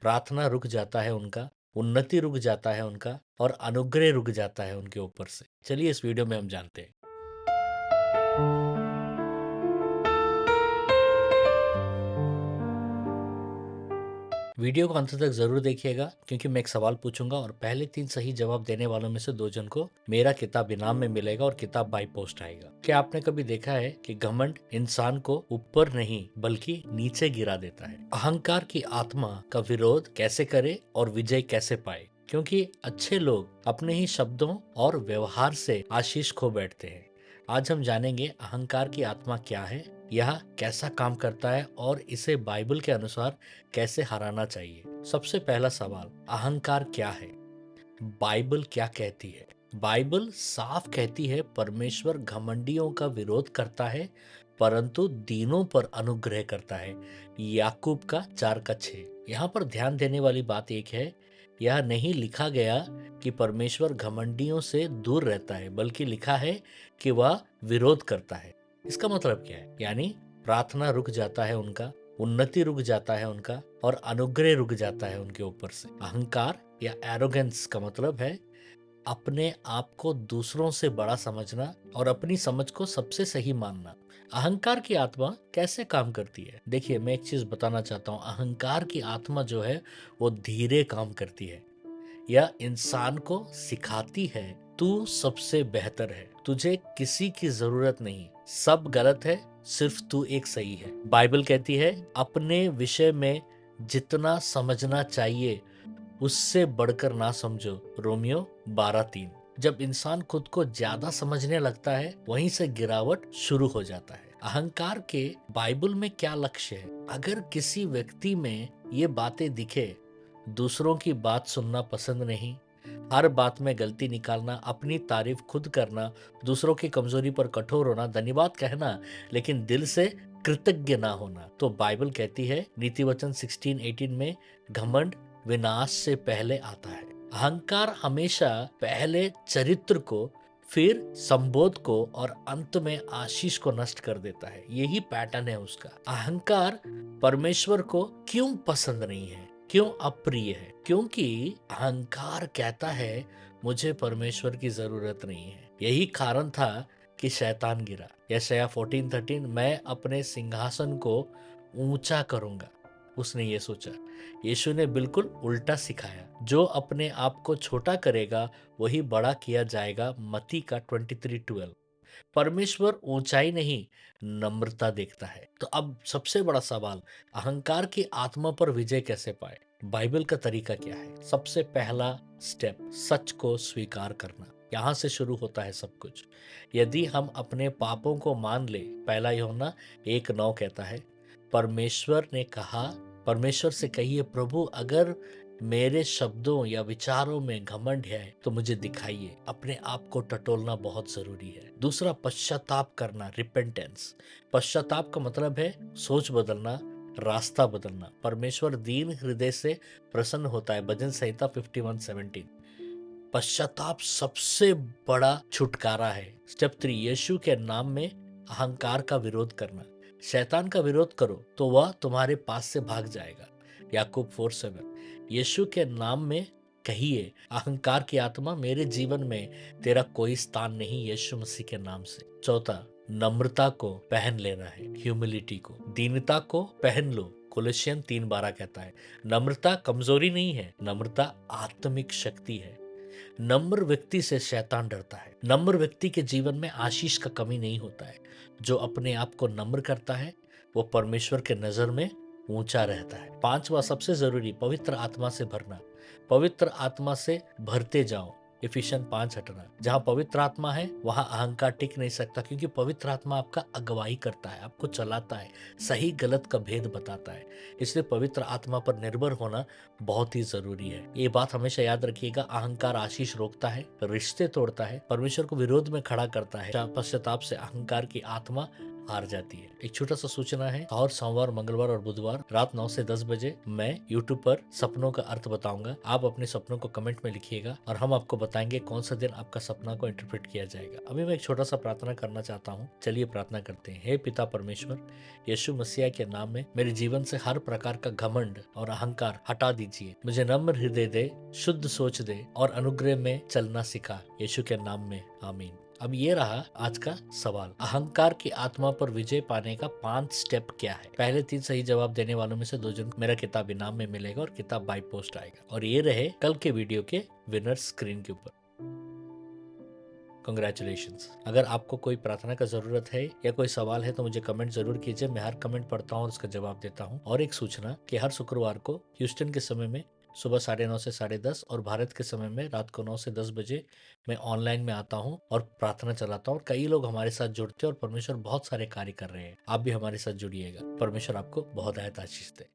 प्रार्थना रुक जाता है उनका, उन्नति रुक जाता है उनका और अनुग्रह रुक जाता है उनके ऊपर से। चलिए इस वीडियो में हम जानते हैं। वीडियो को अंत तक जरूर देखिएगा क्योंकि मैं एक सवाल पूछूंगा और पहले 3 सही जवाब देने वालों में से 2 जन को मेरा किताब इनाम में मिलेगा और किताब बाई पोस्ट आएगा। क्या आपने कभी देखा है कि घमंड इंसान को ऊपर नहीं बल्कि नीचे गिरा देता है? अहंकार की आत्मा का विरोध कैसे करे और विजय कैसे पाए? क्योंकि अच्छे लोग अपने ही शब्दों और व्यवहार से आशीष खो बैठते हैं। आज हम जानेंगे अहंकार की आत्मा क्या है, यह कैसा काम करता है और इसे बाइबल के अनुसार कैसे हराना चाहिए। सबसे पहला सवाल, अहंकार क्या है? बाइबल क्या कहती है? बाइबल साफ कहती है परमेश्वर घमंडियों का विरोध करता है परंतु दीनों पर अनुग्रह करता है। याकूब का 4:6। यहाँ पर ध्यान देने वाली बात एक है, यह नहीं लिखा गया कि परमेश्वर घमंडियों से दूर रहता है बल्कि लिखा है कि वह विरोध करता है। इसका मतलब क्या है? यानी प्रार्थना रुक जाता है उनका, उन्नति रुक जाता है उनका और अनुग्रह रुक जाता है उनके ऊपर से। अहंकार या एरोगेंस का मतलब है अपने आप को दूसरों से बड़ा समझना और अपनी समझ को सबसे सही मानना। अहंकार की आत्मा कैसे काम करती है? देखिए, मैं एक चीज बताना चाहता हूँ। अहंकार की आत्मा जो है वो धीरे काम करती है। यह इंसान को सिखाती है तू सबसे बेहतर है, तुझे किसी की जरूरत नहीं, सब गलत है, सिर्फ तू एक सही है। बाइबल कहती है अपने विषय में जितना समझना चाहिए उससे बढ़कर ना समझो। रोमियो 12:3। जब इंसान खुद को ज्यादा समझने लगता है वहीं से गिरावट शुरू हो जाता है। अहंकार के बाइबल में क्या लक्ष्य है? अगर किसी व्यक्ति में ये बातें दिखे, दूसरों की बात सुनना पसंद नहीं, हर बात में गलती निकालना, अपनी तारीफ खुद करना, दूसरों की कमजोरी पर कठोर होना, धन्यवाद कहना लेकिन दिल से कृतज्ञ ना होना, तो बाइबल कहती है नीति वचन 16:18 में घमंड विनाश से पहले आता है। अहंकार हमेशा पहले चरित्र को, फिर संबोध को और अंत में आशीष को नष्ट कर देता है। यही पैटर्न है उसका। अहंकार परमेश्वर को क्यों पसंद नहीं है, क्यों अप्रिय है? क्योंकि अहंकार कहता है मुझे परमेश्वर की जरूरत नहीं है। यही कारण था कि शैतान गिरा। यशायाह 14:13, मैं अपने सिंहासन को ऊंचा करूंगा, उसने ये सोचा। यीशु ने बिल्कुल उल्टा सिखाया, जो अपने आप को छोटा करेगा वही बड़ा किया जाएगा। मत्ती का 23:12। परमेश्वर ऊंचाई नहीं, नम्रता देखता है। तो अब सबसे बड़ा सवाल, अहंकार की आत्मा पर विजय कैसे पाए? बाइबल का तरीका क्या है? सबसे पहला स्टेप, सच को स्वीकार करना। यहाँ से शुरू होता है सब कुछ। यदि हम अपने पापों को मान ले, पहला यूहन्ना 1:9 कहता है, परमेश्वर ने कहा, परमेश्वर से कहिए, प्रभु अगर मेरे शब्दों या विचारों में घमंड है तो मुझे दिखाइए। अपने आप को टटोलना बहुत जरूरी है। दूसरा, पश्चाताप करना, रिपेंटेंस। पश्चाताप का मतलब है सोच बदलना, रास्ता बदलना। परमेश्वर दीन हृदय से प्रसन्न होता है, भजन संहिता 51:17। पश्चाताप सबसे बड़ा छुटकारा है। स्टेप 3, यीशु के नाम में अहंकार का विरोध करना। शैतान का विरोध करो तो वह तुम्हारे पास से भाग जाएगा। याकूब 4:7। यीशु के नाम में कहिए, अहंकार की आत्मा मेरे जीवन में तेरा कोई स्थान नहीं, यीशु मसीह के नाम से। चौथा, नम्रता को पहन लेना है, ह्यूमिलिटी को, दीनता को पहन लो। कोलोसियन 3:12 कहता है नम्रता कमजोरी नहीं है, नम्रता आत्मिक शक्ति है। नम्र व्यक्ति से शैतान डरता है। नम्र व्यक्ति के जीवन में आशीष का कमी नहीं होता है। जो अपने आप को नम्र करता है वो परमेश्वर के नजर में ऊंचा रहता है। पांचवा, सबसे जरूरी, पवित्र आत्मा से भरना। पवित्र आत्मा से भरते जाओ। इफिशियन 5:18। जहां पवित्र आत्मा है वहां अहंकार टिक नहीं सकता, क्योंकि पवित्र आत्मा आपका अगुवाई करता है, आपको चलाता है, सही गलत का भेद बताता है। इसलिए पवित्र आत्मा पर निर्भर होना बहुत ही जरूरी है। ये बात हमेशा याद रखिएगा। अहंकार आशीष रोकता है, रिश्ते तोड़ता है, परमेश्वर को विरोध में खड़ा करता है। पश्चाताप से अहंकार की आत्मा हार जाती है। एक छोटा सा सूचना है, और सोमवार, मंगलवार और बुधवार रात 9 से 10 बजे मैं YouTube पर सपनों का अर्थ बताऊंगा। आप अपने सपनों को कमेंट में लिखिएगा और हम आपको बताएंगे कौन सा दिन आपका सपना को इंटरप्रेट किया जाएगा। अभी मैं एक छोटा सा प्रार्थना करना चाहता हूँ। चलिए प्रार्थना करते हैं। हे पिता परमेश्वर, यीशु मसीह के नाम में मेरे जीवन से हर प्रकार का घमंड और अहंकार हटा दीजिए। मुझे नम्र हृदय दे, शुद्ध सोच दे और अनुग्रह में चलना सिखा। यीशु के नाम में आमीन। अब ये रहा आज का सवाल, अहंकार की आत्मा पर विजय पाने का 5 स्टेप क्या है। पहले 3 सही जवाब देने वालों में से 2 जन को मेरा किताब इनाम में मिलेगा और किताब बाय पोस्ट आएगा। और ये रहे कल के वीडियो के विनर्स स्क्रीन के ऊपर। कंग्रेचुलेशंस। अगर आपको कोई प्रार्थना का जरूरत है या कोई सवाल है तो मुझे कमेंट जरूर कीजिए। मैं हर कमेंट पढ़ता हूँ और उसका जवाब देता हूँ। और एक सूचना कि हर शुक्रवार को ह्यूस्टन के समय में सुबह 9:30 से 10:30 और भारत के समय में रात को 9 से 10 बजे मैं ऑनलाइन में आता हूँ और प्रार्थना चलाता हूँ। और कई लोग हमारे साथ जुड़ते हैं और परमेश्वर बहुत सारे कार्य कर रहे हैं। आप भी हमारे साथ जुड़िएगा। परमेश्वर आपको बहुत आशीष दे।